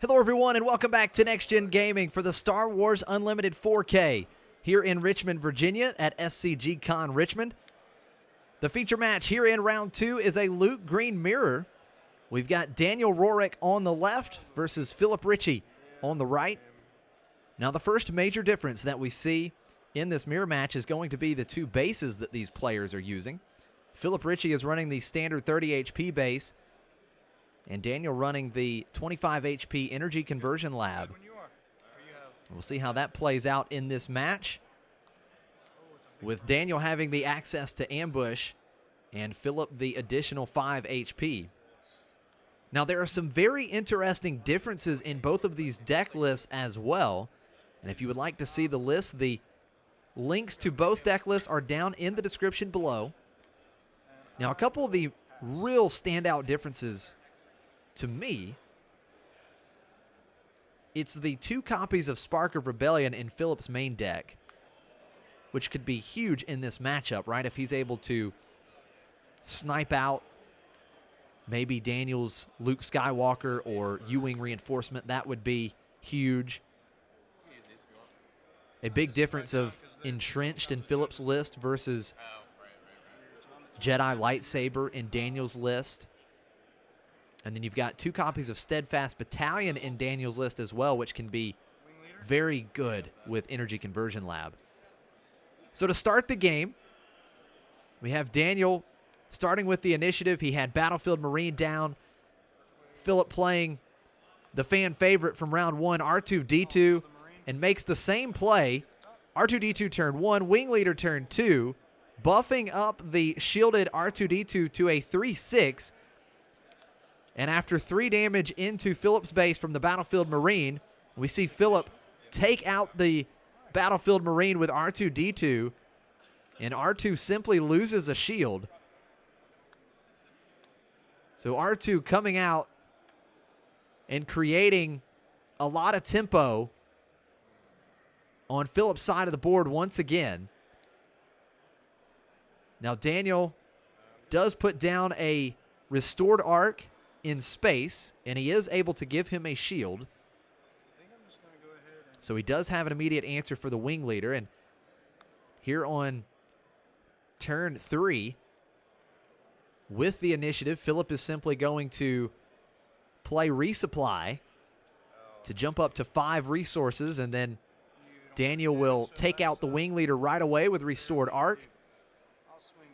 Hello everyone and welcome back to Next Gen Gaming for the Star Wars Unlimited 4K here in Richmond, Virginia at SCG CON Richmond. The feature match here in round 2 is a Luke Green mirror. We've got Daniel Rorick on the left versus Philip Ritchie on the right. Now the first major difference that we see in this mirror match is going to be the two bases that these players are using. Philip Ritchie is running the standard 30 HP base, and Daniel running the 25 HP Energy Conversion Lab. We'll see how that plays out in this match, with Daniel having the access to ambush and Philip the additional 5 HP. Now there are some very interesting differences in both of these deck lists as well, and if you would like to see the list, the links to both deck lists are down in the description below. Now a couple of the real standout differences to me, it's the 2 copies of Spark of Rebellion in Philip's main deck, which could be huge in this matchup, right? If he's able to snipe out maybe Daniel's Luke Skywalker or U-Wing reinforcement, that would be huge. A big difference of Entrenched in Philip's list versus Jedi Lightsaber in Daniel's list. And then you've got 2 copies of Steadfast Battalion in Daniel's list as well, which can be very good with Energy Conversion Lab. So to start the game, we have Daniel starting with the initiative. He had Battlefield Marine down. Philip playing the fan favorite from round 1, R2-D2, and makes the same play. R2-D2 turn 1, Wing Leader turn 2, buffing up the shielded R2-D2 to a 3/6. And after 3 damage into Philip's base from the Battlefield Marine, we see Philip take out the Battlefield Marine with R2-D2, and R2 simply loses a shield. So R2 coming out and creating a lot of tempo on Philip's side of the board once again. Now Daniel does put down a restored arc in space, and he is able to give him a shield. So he does have an immediate answer for the Wing Leader, and here on turn 3, with the initiative, Philip is simply going to play Resupply to jump up to 5 resources, and then Daniel will take out the Wing Leader right away with Restored Arc.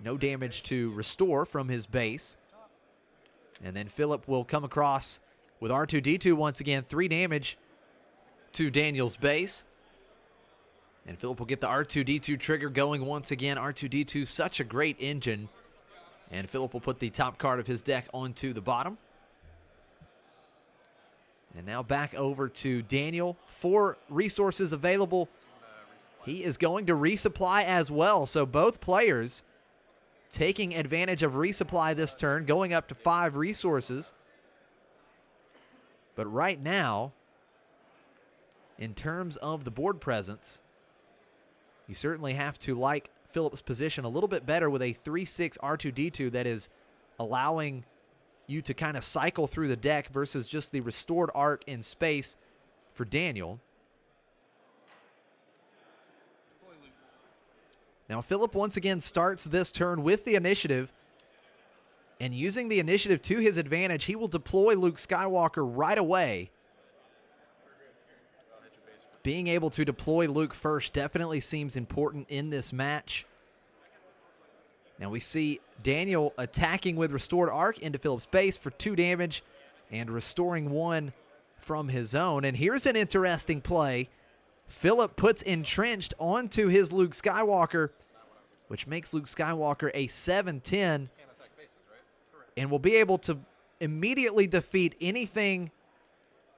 No damage to restore from his base. And then Philip will come across with R2-D2 once again, 3 damage to Daniel's base. And Philip will get the R2-D2 trigger going once again. R2-D2, such a great engine. And Philip will put the top card of his deck onto the bottom. And now back over to Daniel. 4 resources available. He is going to resupply as well. So both players taking advantage of resupply this turn, going up to 5 resources. But right now, in terms of the board presence, you certainly have to like Philip's position a little bit better with a 3/6 R2-D2 that is allowing you to kind of cycle through the deck versus just the restored arc in space for Daniel. Now Philip once again starts this turn with the initiative, and using the initiative to his advantage, he will deploy Luke Skywalker right away. Being able to deploy Luke first definitely seems important in this match. Now we see Daniel attacking with Restored Arc into Philip's base for 2 damage and restoring 1 from his own. And here's an interesting play. Philip puts Entrenched onto his Luke Skywalker, which makes Luke Skywalker a 7/10, and will be able to immediately defeat anything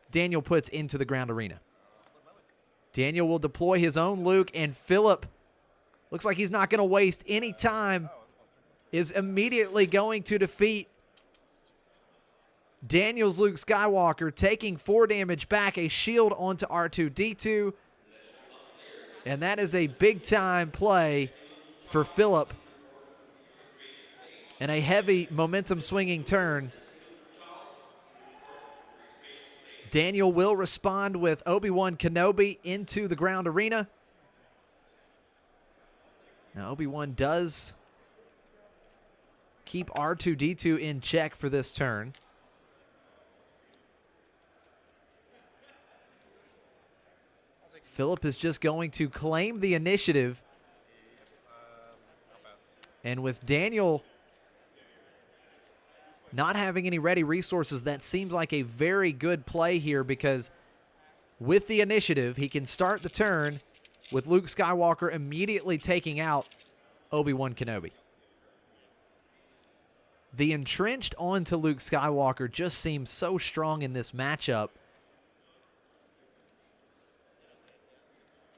Daniel puts into the ground arena. Daniel will deploy his own Luke, and Philip looks like he's not going to waste any time, is immediately going to defeat Daniel's Luke Skywalker, taking 4 damage back, a shield onto R2-D2. And that is a big-time play for Philip, and a heavy momentum-swinging turn. Daniel will respond with Obi-Wan Kenobi into the ground arena. Now Obi-Wan does keep R2-D2 in check for this turn. Philip is just going to claim the initiative. And with Daniel not having any ready resources, that seems like a very good play here, because with the initiative, he can start the turn with Luke Skywalker immediately taking out Obi-Wan Kenobi. The entrenched onto Luke Skywalker just seems so strong in this matchup,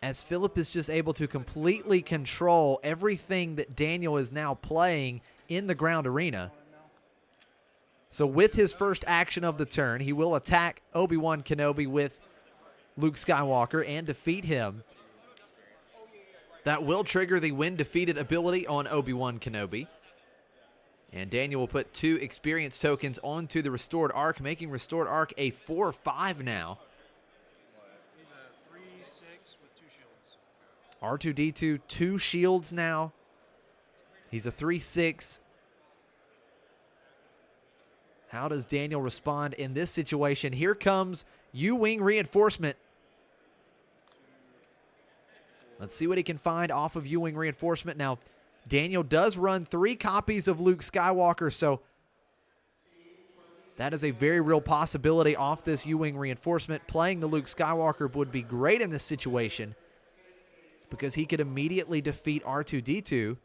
as Philip is just able to completely control everything that Daniel is now playing in the ground arena. So with his first action of the turn, he will attack Obi-Wan Kenobi with Luke Skywalker and defeat him. That will trigger the when defeated ability on Obi-Wan Kenobi. And Daniel will put 2 experience tokens onto the Restored Arc, making Restored Arc a 4/5 now. He's a 3/6 with 2 shields. R2-D2, 2 shields now. He's a 3/6. How does Daniel respond in this situation? Here comes U-Wing reinforcement. Let's see what he can find off of U-Wing reinforcement. Now, Daniel does run 3 copies of Luke Skywalker, so that is a very real possibility off this U-Wing reinforcement. Playing the Luke Skywalker would be great in this situation, because he could immediately defeat R2-D2,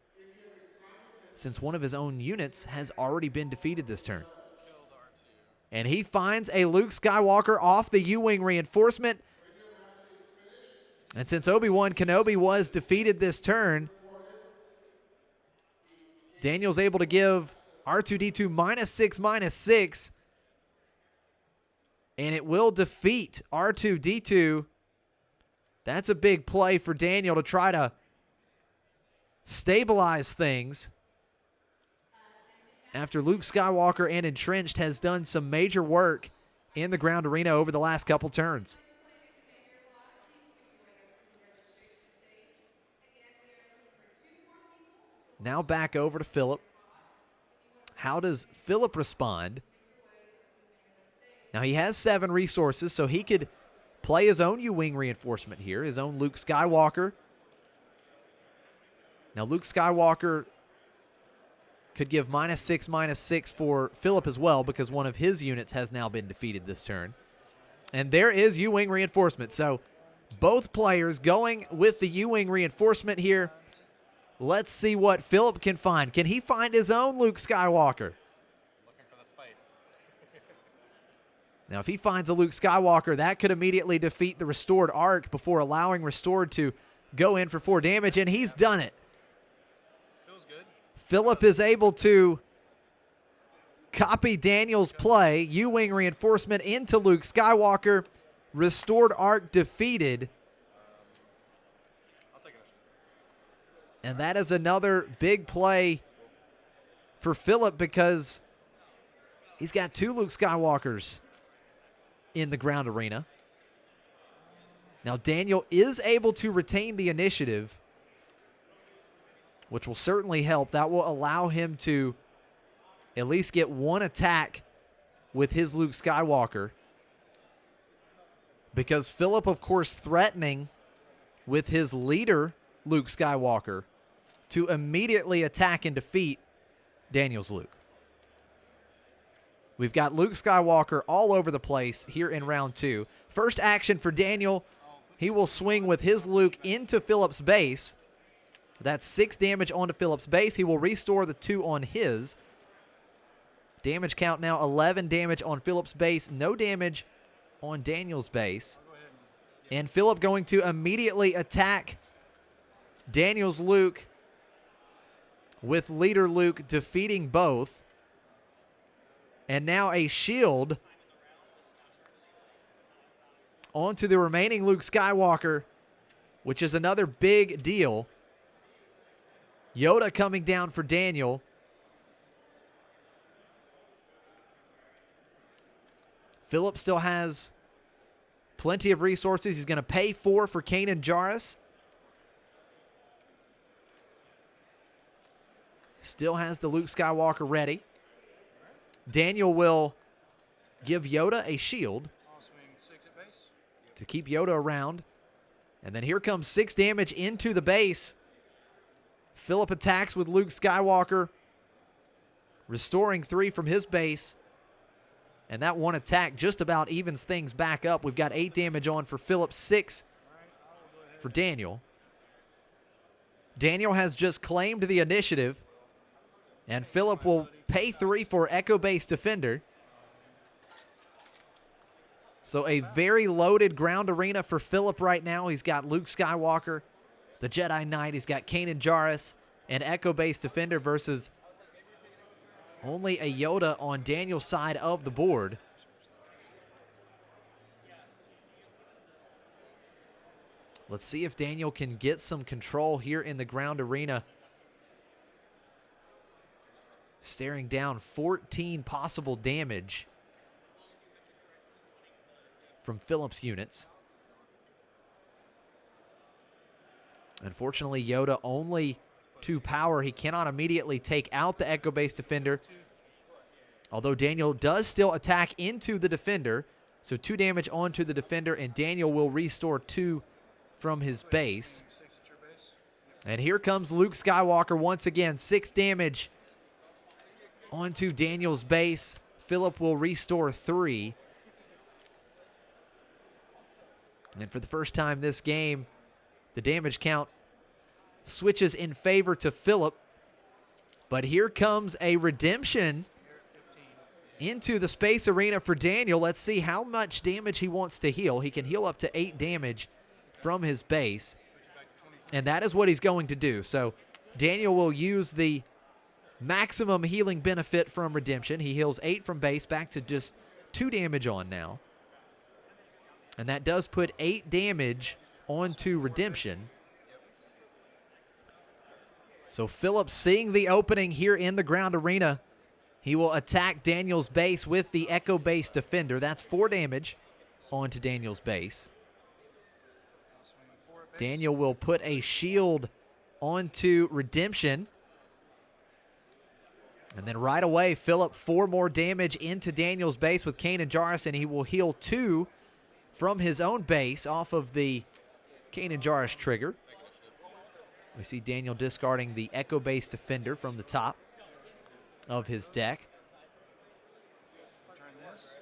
since one of his own units has already been defeated this turn. And he finds a Luke Skywalker off the U-Wing reinforcement. And since Obi-Wan Kenobi was defeated this turn, Daniel's able to give R2-D2 -6/-6. And it will defeat R2-D2. That's a big play for Daniel to try to stabilize things, after Luke Skywalker and Entrenched has done some major work in the ground arena over the last couple turns. Now back over to Philip. How does Philip respond? Now he has 7 resources, so he could play his own U-Wing reinforcement here, his own Luke Skywalker. Now Luke Skywalker could give -6/-6 for Philip as well, because one of his units has now been defeated this turn. And there is U-Wing reinforcement. So both players going with the U-Wing reinforcement here. Let's see what Philip can find. Can he find his own Luke Skywalker? Looking for the spice. Now, if he finds a Luke Skywalker, that could immediately defeat the Restored Arc before allowing Restored to go in for 4 damage, and he's done it. Feels good. Philip is able to copy Daniel's play, U-Wing reinforcement into Luke Skywalker, Restored Arc defeated. I'll take it. And that is another big play for Philip, because he's got 2 Luke Skywalkers in the ground arena. Now Daniel is able to retain the initiative, which will certainly help. That will allow him to at least get 1 attack with his Luke Skywalker, because Philip, of course, threatening with his leader, Luke Skywalker, to immediately attack and defeat Daniel's Luke. We've got Luke Skywalker all over the place here in round 2. First action for Daniel, he will swing with his Luke into Philip's base. That's 6 damage onto Philip's base. He will restore the 2 on his. Damage count now 11 damage on Philip's base, no damage on Daniel's base. And Philip going to immediately attack Daniel's Luke, with leader Luke defeating both. And now a shield onto the remaining Luke Skywalker, which is another big deal. Yoda coming down for Daniel. Philip still has Plenty of resources. He's going to pay 4 for Kanan Jarrus. Still has the Luke Skywalker ready. Daniel will give Yoda a shield to keep Yoda around. And then here comes 6 damage into the base. Philip attacks with Luke Skywalker, restoring 3 from his base. And that one attack just about evens things back up. We've got 8 damage on for Philip, 6 for Daniel. Daniel has just claimed the initiative. And Philip will pay 3 for Echo Base Defender. So a very loaded ground arena for Philip right now. He's got Luke Skywalker, the Jedi Knight. He's got Kanan Jarrus, and Echo Base Defender versus only a Yoda on Daniel's side of the board. Let's see if Daniel can get some control here in the ground arena. Staring down 14 possible damage from Philip's units. Unfortunately, Yoda only 2 power. He cannot immediately take out the Echo Base Defender. Although Daniel does still attack into the Defender. So 2 damage onto the Defender, and Daniel will restore 2 from his base. And here comes Luke Skywalker once again. 6 damage onto Daniel's base. Philip will restore 3. And for the first time this game, the damage count switches in favor to Philip. But here comes a redemption into the space arena for Daniel. Let's see how much damage he wants to heal. He can heal up to 8 damage from his base. And that is what he's going to do. So Daniel will use the maximum healing benefit from redemption. He heals 8 from base, back to just 2 damage on now. And that does put 8 damage onto redemption. So Philip, seeing the opening here in the ground arena, he will attack Daniel's base with the Echo Base Defender. That's 4 damage onto Daniel's base. Daniel will put a shield onto redemption. And then right away, Philip, 4 more damage into Daniel's base with Kanan Jarrus, and he will heal 2 from his own base off of the Kanan Jarrus trigger. We see Daniel discarding the Echo Base Defender from the top of his deck.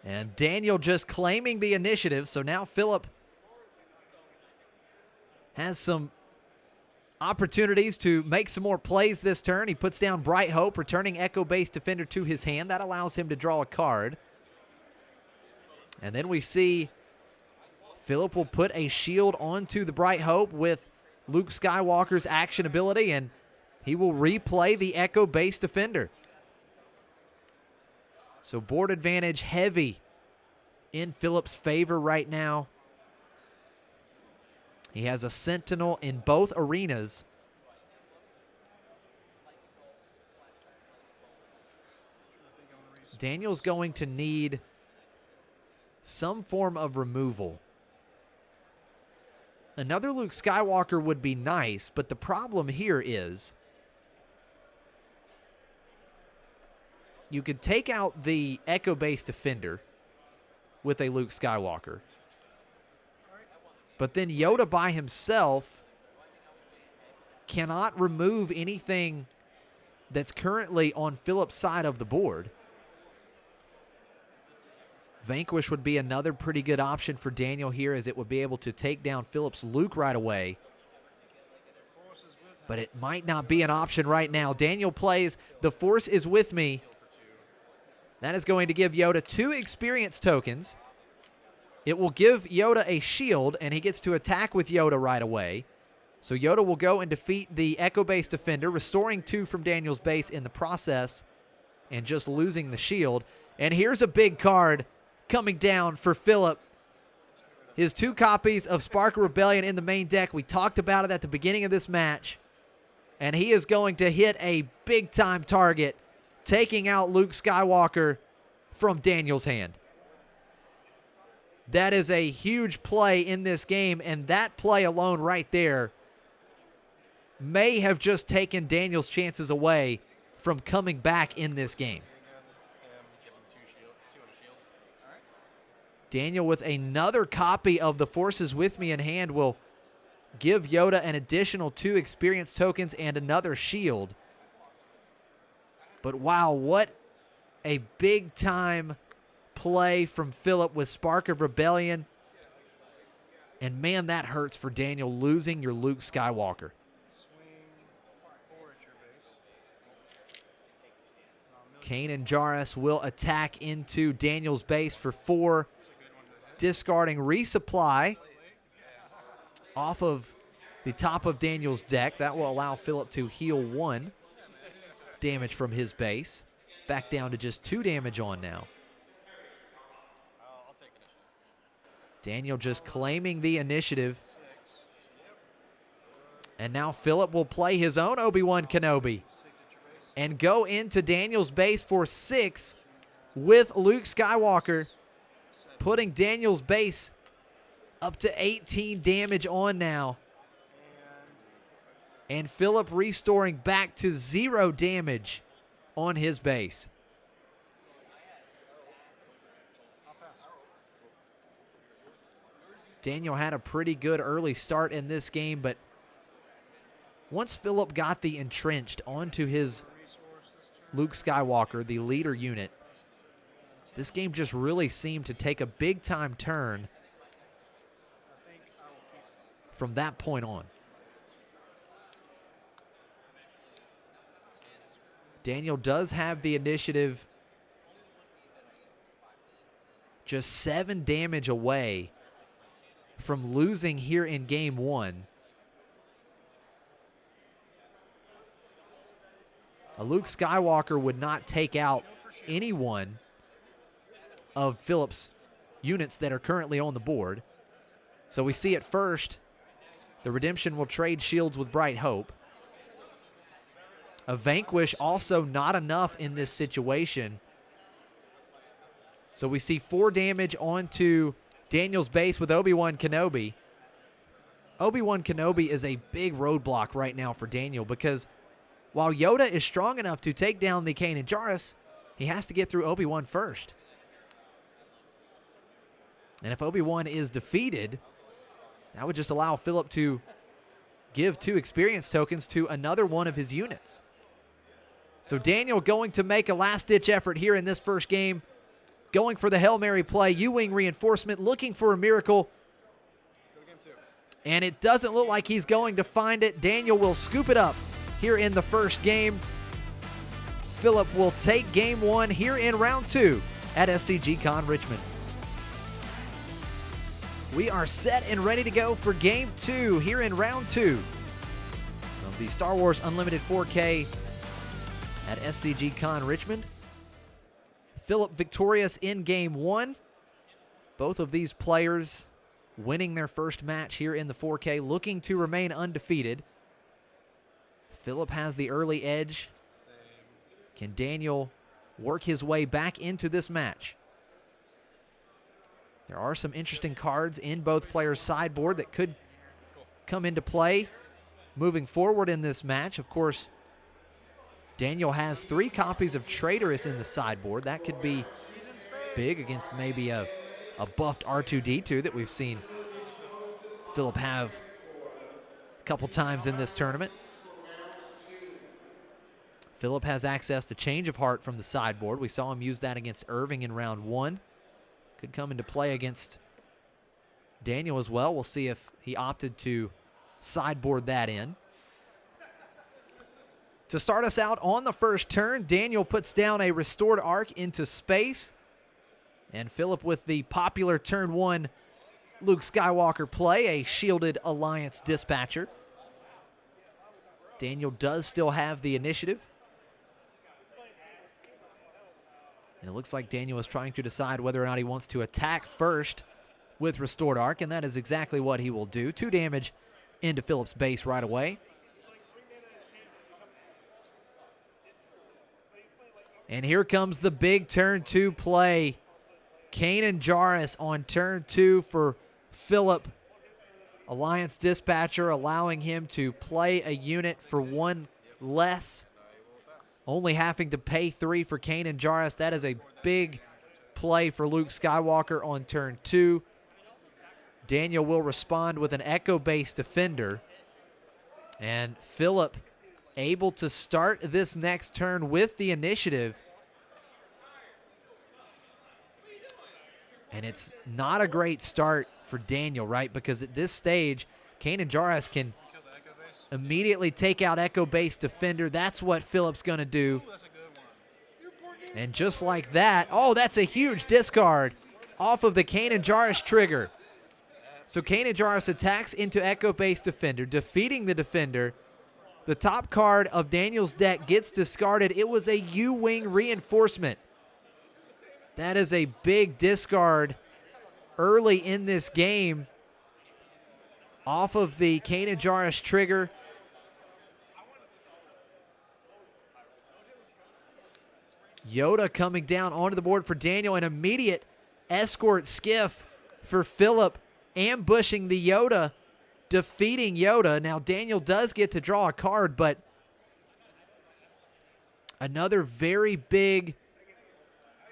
And Daniel just claiming the initiative, so now Philip has some opportunities to make some more plays this turn. He puts down Bright Hope, returning Echo Base Defender to his hand. That allows him to draw a card. And then we see Philip will put a shield onto the Bright Hope with Luke Skywalker's action ability, and he will replay the Echo Base Defender. So board advantage heavy in Philip's favor right now. He has a Sentinel in both arenas. Daniel's going to need some form of removal. Another Luke Skywalker would be nice, but the problem here is you could take out the Echo Base Defender with a Luke Skywalker. But then Yoda by himself cannot remove anything that's currently on Philip's side of the board. Vanquish would be another pretty good option for Daniel here, as it would be able to take down Philip's Luke right away. But it might not be an option right now. Daniel plays The Force is with me. That is going to give Yoda 2 experience tokens. It will give Yoda a shield, and he gets to attack with Yoda right away. So Yoda will go and defeat the Echo Base Defender, restoring 2 from Daniel's base in the process, and just losing the shield. And here's a big card coming down for Philip. His 2 copies of Spark of Rebellion in the main deck. We talked about it at the beginning of this match. And he is going to hit a big-time target, taking out Luke Skywalker from Daniel's hand. That is a huge play in this game, and that play alone right there may have just taken Daniel's chances away from coming back in this game. Daniel with another copy of the Forces With Me in hand will give Yoda an additional 2 experience tokens and another shield. But wow, what a big-time play from Philip with Spark of Rebellion. And man, that hurts for Daniel, losing your Luke Skywalker. Kanan Jarrus will attack into Daniel's base for 4, discarding resupply off of the top of Daniel's deck. That will allow Philip to heal 1 damage from his base. Back down to just 2 damage on now. Daniel just claiming the initiative. And now Philip will play his own Obi-Wan Kenobi and go into Daniel's base for 6 with Luke Skywalker, putting Daniel's base up to 18 damage on now. And Philip restoring back to 0 damage on his base. Daniel had a pretty good early start in this game, but once Philip got the entrenched onto his Luke Skywalker, the leader unit, this game just really seemed to take a big-time turn from that point on. Daniel does have the initiative, just 7 damage away from losing here in game 1. A Luke Skywalker would not take out any one of Philip's units that are currently on the board. So we see it first. The Redemption will trade shields with Bright Hope. A Vanquish also not enough in this situation. So we see 4 damage onto Daniel's base with Obi-Wan Kenobi. Obi-Wan Kenobi is a big roadblock right now for Daniel because while Yoda is strong enough to take down the Kanan Jarrus, he has to get through Obi-Wan first. And if Obi-Wan is defeated, that would just allow Philip to give 2 experience tokens to another one of his units. So Daniel going to make a last-ditch effort here in this first game, going for the Hail Mary play, U-Wing reinforcement, looking for a miracle. And it doesn't look like he's going to find it. Daniel will scoop it up here in the first game. Philip will take game 1 here in round 2 at SCG CON Richmond. We are set and ready to go for game 2 here in round 2 of the Star Wars Unlimited 4K at SCG CON Richmond. Philip victorious in game 1. Both of these players winning their first match here in the 4K, looking to remain undefeated. Philip has the early edge. Can Daniel work his way back into this match? There are some interesting cards in both players' sideboard that could come into play moving forward in this match. Of course, Daniel has 3 copies of Traitorous in the sideboard. That could be big against maybe a buffed R2-D2 that we've seen Philip have a couple times in this tournament. Philip has access to Change of Heart from the sideboard. We saw him use that against Irving in round 1. Could come into play against Daniel as well. We'll see if he opted to sideboard that in. To start us out on the first turn, Daniel puts down a Restored Arc into space. And Philip with the popular turn 1 Luke Skywalker play, a Shielded Alliance Dispatcher. Daniel does still have the initiative. And it looks like Daniel is trying to decide whether or not he wants to attack first with Restored Arc, and that is exactly what he will do. 2 damage into Philip's base right away. And here comes the big turn 2 play. Kanan Jarrus on turn 2 for Phillip. Alliance Dispatcher allowing him to play a unit for 1 less. Only having to pay 3 for Kanan Jarrus. That is a big play for Luke Skywalker on turn 2. Daniel will respond with an Echo-based Defender. And Phillip able to start this next turn with the initiative. And it's not a great start for Daniel, right? Because at this stage, Kanan Jarrus can immediately take out Echo-based Defender. That's what Phillip's going to do. And just like that, oh, that's a huge discard off of the Kanan Jarrus trigger. So Kanan Jarrus attacks into Echo-based Defender, defeating the Defender. The top card of Daniel's deck gets discarded. It was a U-Wing Reinforcement. That is a big discard early in this game off of the Kanan Jarrus trigger. Yoda coming down onto the board for Daniel. An immediate escort skiff for Phillip, ambushing the Yoda, defeating Yoda. Now Daniel does get to draw a card, but another very big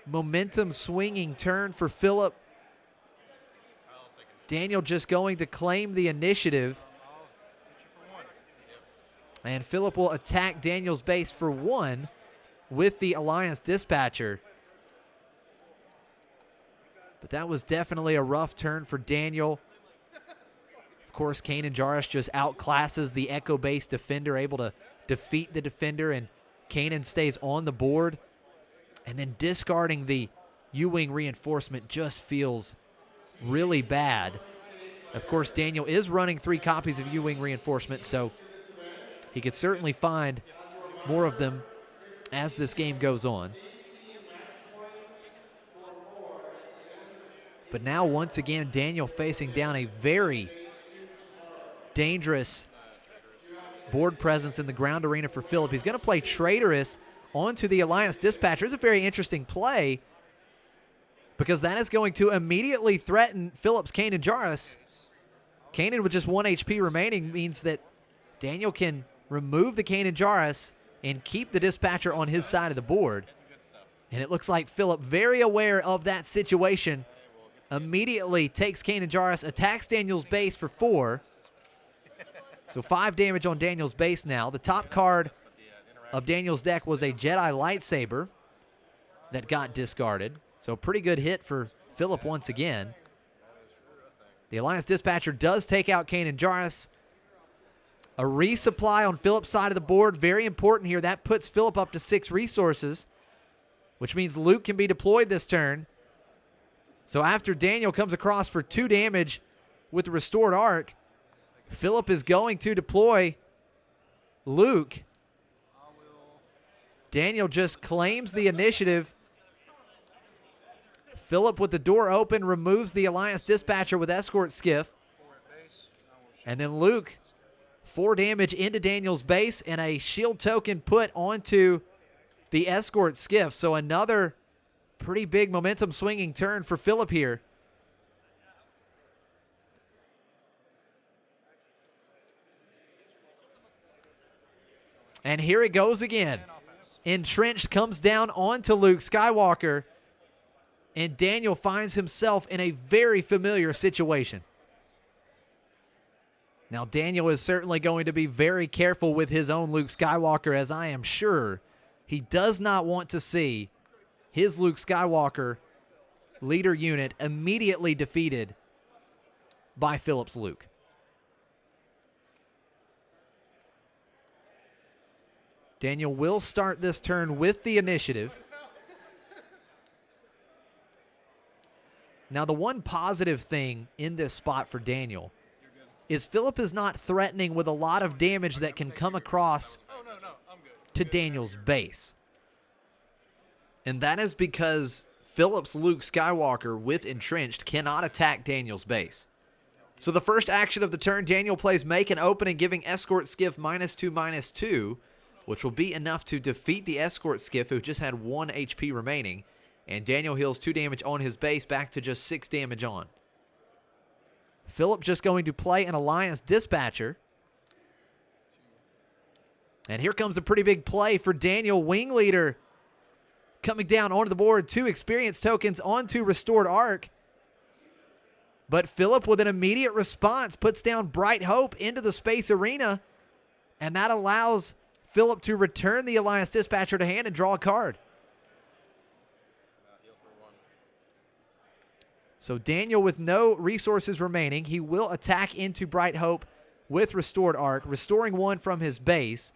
momentum swinging turn for Phillip. Daniel just going to claim the initiative. And Phillip will attack Daniel's base for 1 with the Alliance Dispatcher. But that was definitely a rough turn for Daniel. Of course, Kanan Jarrus just outclasses the Echo-based Defender, able to defeat the Defender, and Kanan stays on the board. And then discarding the U-Wing Reinforcement just feels really bad. Of course, Daniel is running 3 copies of U-Wing Reinforcement, so he could certainly find more of them as this game goes on. But now, once again, Daniel facing down a very dangerous board presence in the ground arena for Phillip. He's going to play Traitorous onto the Alliance Dispatcher. It's a very interesting play because that is going to immediately threaten Phillip's Kanan Jarrus. Kanan with just 1 HP remaining means that Daniel can remove the Kanan Jarrus and keep the Dispatcher on his side of the board. And it looks like Phillip, very aware of that situation, immediately takes Kanan Jarrus, attacks Daniel's base for 4. So 5 damage on Daniel's base now. The top card of Daniel's deck was a Jedi Lightsaber that got discarded. So pretty good hit for Phillip once again. The Alliance Dispatcher does take out Kanan Jarrus. A resupply on Phillip's side of the board, very important here. That puts Phillip up to 6 resources, which means Luke can be deployed this turn. So after Daniel comes across for 2 damage with the Restored Arc, Phillip is going to deploy Luke. Daniel just claims the initiative. Phillip with the door open removes the Alliance Dispatcher with Escort Skiff. And then Luke, 4 damage into Daniel's base and a shield token put onto the Escort Skiff. So another pretty big momentum swinging turn for Phillip here. And here it goes again. Entrenched comes down onto Luke Skywalker, and Daniel finds himself in a very familiar situation. Now, Daniel is certainly going to be very careful with his own Luke Skywalker, as I am sure he does not want to see his Luke Skywalker leader unit immediately defeated by Phillip's Luke. Daniel will start this turn with the initiative. Now, the one positive thing in this spot for Daniel is Phillip is not threatening with a lot of damage that can come across to Daniel's base. And that is because Phillip's Luke Skywalker with Entrenched cannot attack Daniel's base. So the first action of the turn, Daniel plays Make an Opening, giving Escort Skiff -2/-2, which will be enough to defeat the Escort Skiff, who just had 1 HP remaining. And Daniel heals 2 damage on his base, back to just 6 damage on. Philip just going to play an Alliance Dispatcher. And here comes a pretty big play for Daniel. Wing Leader coming down onto the board. 2 experience tokens onto Restored Arc. But Philip, with an immediate response, puts down Bright Hope into the Space Arena. And that allows Philip to return the Alliance Dispatcher to hand and draw a card. So Daniel, with no resources remaining, he will attack into Bright Hope with Restored Arc, restoring 1 from his base.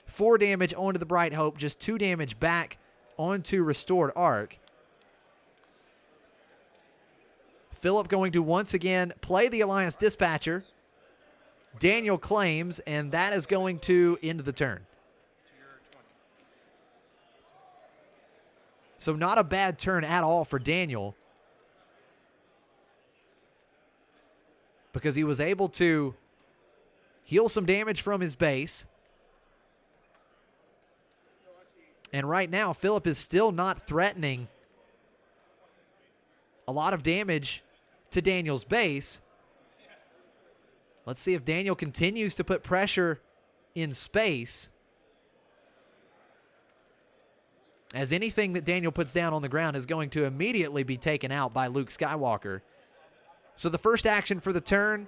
4 damage onto the Bright Hope, just 2 damage back onto Restored Arc. Philip going to once again play the Alliance Dispatcher. Daniel claims, and that is going to end the turn. So not a bad turn at all for Daniel, because he was able to heal some damage from his base. And right now, Philip is still not threatening a lot of damage to Daniel's base. Let's see if Daniel continues to put pressure in space, as anything that Daniel puts down on the ground is going to immediately be taken out by Luke Skywalker. So the first action for the turn,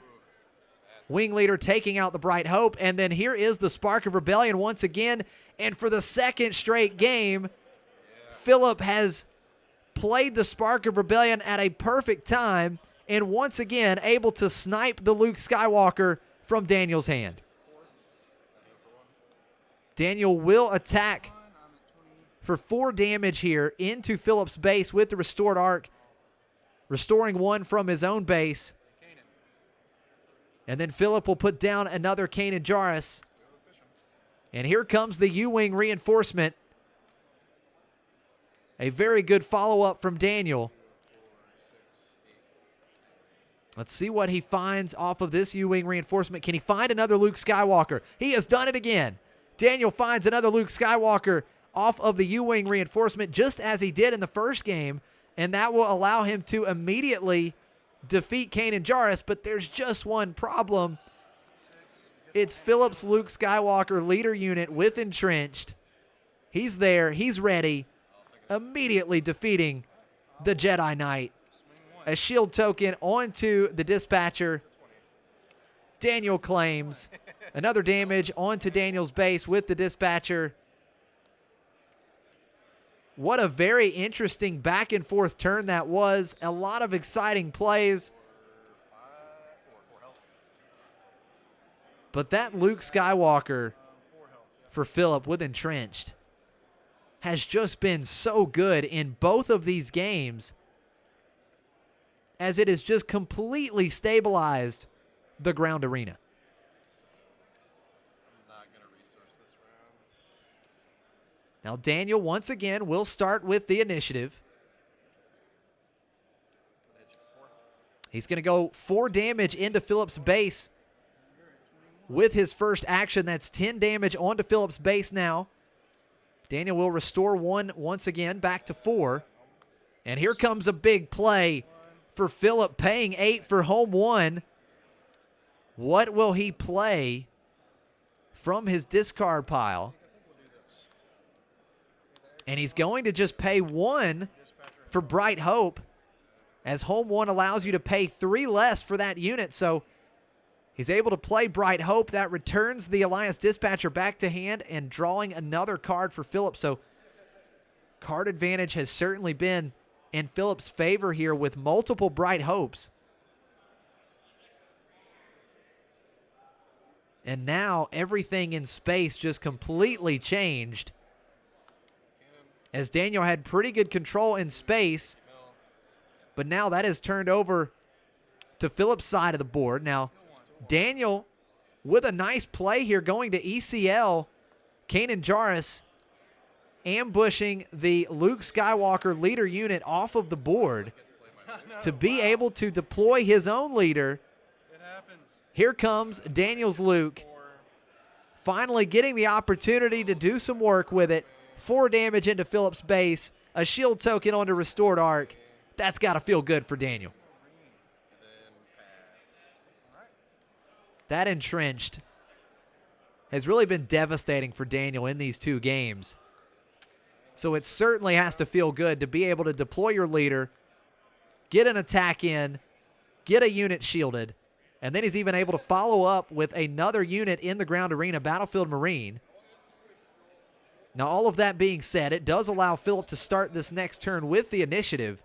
Wing Leader taking out the Bright Hope, and then here is the Spark of Rebellion once again, and for the second straight game, Philip has played the Spark of Rebellion at a perfect time, and once again able to snipe the Luke Skywalker from Daniel's hand. Daniel will attack for 4 damage here into Philip's base with the Restored Arc, restoring 1 from his own base. And then Philip will put down another Kanan Jarrus. And here comes the U-Wing reinforcement. A very good follow-up from Daniel. Let's see what he finds off of this U-Wing reinforcement. Can he find another Luke Skywalker? He has done it again. Daniel finds another Luke Skywalker off of the U-Wing reinforcement, just as he did in the first game. And that will allow him to immediately defeat Kanan Jarrus. But there's just one problem. It's Philip's Luke Skywalker leader unit with Entrenched. He's there. He's ready. Immediately defeating the Jedi Knight. A shield token onto the Dispatcher. Daniel claims another damage onto Daniel's base with the Dispatcher. What a very interesting back and forth turn that was. A lot of exciting plays. But that Luke Skywalker for Philip with Entrenched has just been so good in both of these games, as it has just completely stabilized the ground arena. I'm not going to resource this round. Now Daniel once again will start with the initiative. He's going to go 4 damage into Philip's base with his first action. That's 10 damage onto Philip's base now. Daniel will restore 1 once again, back to 4. And here comes a big play for Philip, paying 8 for home 1. What will he play from his discard pile? And he's going to just pay 1 for Bright Hope, as home 1 allows you to pay 3 less for that unit. So he's able to play Bright Hope. That returns the Alliance Dispatcher back to hand and drawing another card for Philip. So card advantage has certainly been in Philip's favor here with multiple Bright Hopes. And now everything in space just completely changed, as Daniel had pretty good control in space, but now that is turned over to Philip's side of the board. Now Daniel with a nice play here, going to ECL Kanan Jarrus, ambushing the Luke Skywalker leader unit off of the board to be able to deploy his own leader. Here comes Daniel's Luke, finally getting the opportunity to do some work with it. 4 damage into Philip's base, a shield token onto Restored Arc. That's got to feel good for Daniel. Then pass. That Entrenched has really been devastating for Daniel in these two games. So it certainly has to feel good to be able to deploy your leader, get an attack in, get a unit shielded, and then he's even able to follow up with another unit in the ground arena, Battlefield Marine. Now, all of that being said, it does allow Philip to start this next turn with the initiative.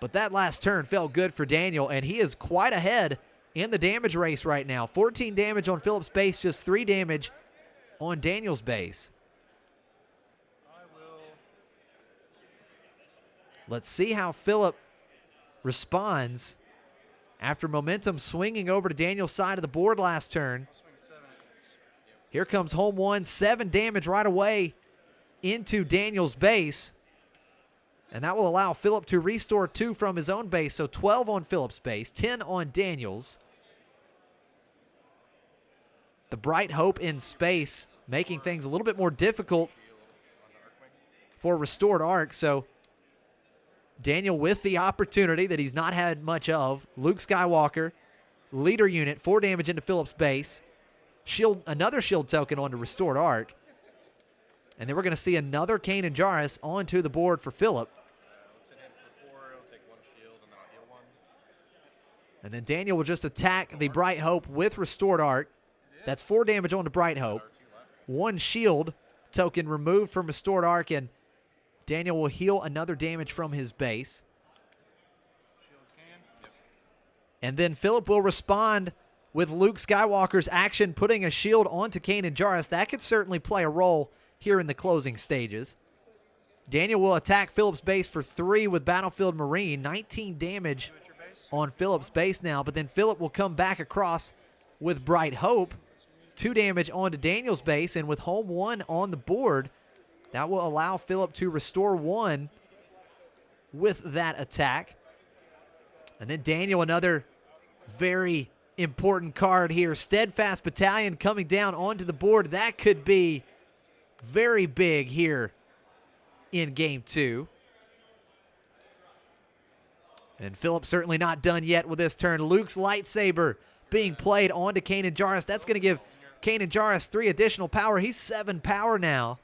But that last turn felt good for Daniel, and he is quite ahead in the damage race right now. 14 damage on Philip's base, just 3 damage on Daniel's base. Let's see how Philip responds after momentum swinging over to Daniel's side of the board last turn. Here comes home 1, 7 damage right away into Daniel's base. And that will allow Philip to restore 2 from his own base, so 12 on Philip's base, 10 on Daniel's. The Bright Hope in space, making things a little bit more difficult for Restored Arc, so Daniel with the opportunity that he's not had much of. Luke Skywalker, leader unit, 4 damage into Philip's base. Another shield token onto Restored Arc. And then we're going to see another Kanan Jarrus onto the board for Philip. Let's hit him for 4. He'll take 1 shield, and then I'll heal 1. And then Daniel will just attack the Bright Hope with Restored Arc. That's 4 damage onto Bright Hope. 1 shield token removed from Restored Arc, and Daniel will heal another damage from his base. And then Philip will respond with Luke Skywalker's action, putting a shield onto Kanan Jarrus. That could certainly play a role here in the closing stages. Daniel will attack Philip's base for 3 with Battlefield Marine. 19 damage on Philip's base now, but then Philip will come back across with Bright Hope. 2 damage onto Daniel's base, and with home 1 on the board, that will allow Philip to restore 1 with that attack. And then Daniel, another very important card here. Steadfast Battalion coming down onto the board. That could be very big here in Game 2. And Philip certainly not done yet with this turn. Luke's lightsaber being played onto Kanan Jarrus. That's going to give Kanan Jarrus 3 additional power. He's 7 power now.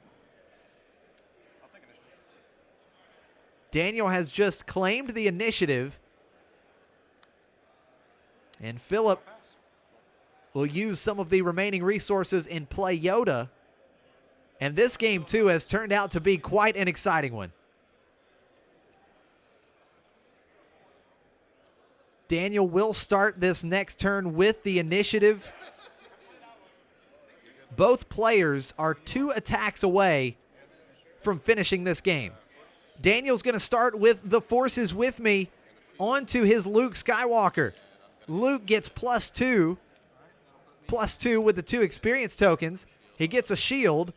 Daniel has just claimed the initiative. And Philip will use some of the remaining resources in Play Yoda. And this game, too, has turned out to be quite an exciting one. Daniel will start this next turn with the initiative. Both players are 2 attacks away from finishing this game. Daniel's going to start with the Force is with me onto his Luke Skywalker. Luke gets +2 with the 2 experience tokens. He gets a shield.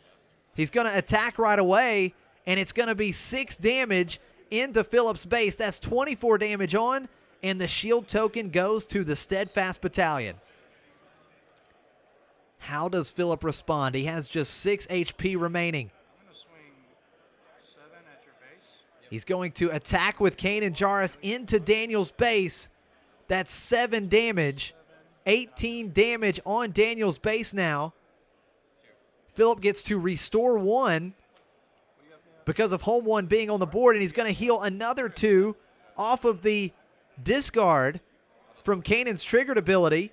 He's going to attack right away, and it's going to be 6 damage into Philip's base. That's 24 damage on, and the shield token goes to the Steadfast Battalion. How does Philip respond? He has just 6 HP remaining. I'm going to swing 7 at your base. He's going to attack with Kanan Jarrus into Daniel's base. That's 7 damage. 18 damage on Daniel's base now. Philip gets to restore 1 because of home 1 being on the board, and he's going to heal another 2 off of the discard from Kanan's triggered ability.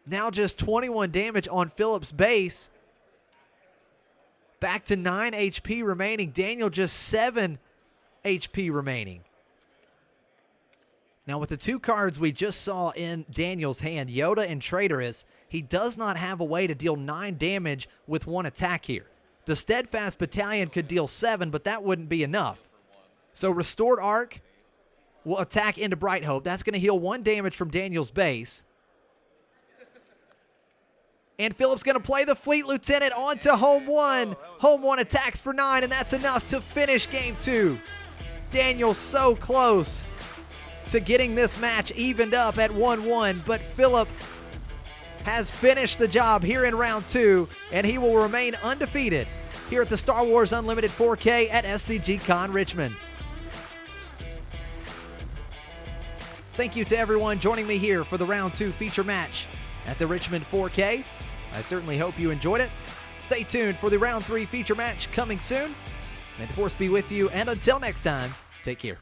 Now just 21 damage on Philip's base. Back to 9 HP remaining. Daniel just 7 HP remaining. Now with the 2 cards we just saw in Daniel's hand, Yoda and Traitorous, he does not have a way to deal 9 damage with 1 attack here. The Steadfast Battalion could deal 7, but that wouldn't be enough. So Restored Arc will attack into Bright Hope. That's going to heal 1 damage from Daniel's base. And Philip's going to play the Fleet Lieutenant onto home 1. Home 1 attacks for 9, and that's enough to finish Game 2. Daniel so close to getting this match evened up at 1-1, but Philip has finished the job here in round 2, and he will remain undefeated here at the Star Wars Unlimited 4K at SCG CON Richmond. Thank you to everyone joining me here for the Round 2 feature match at the Richmond 4K. I certainly hope you enjoyed it. Stay tuned for the Round 3 feature match coming soon. May the Force be with you, and until next time, take care.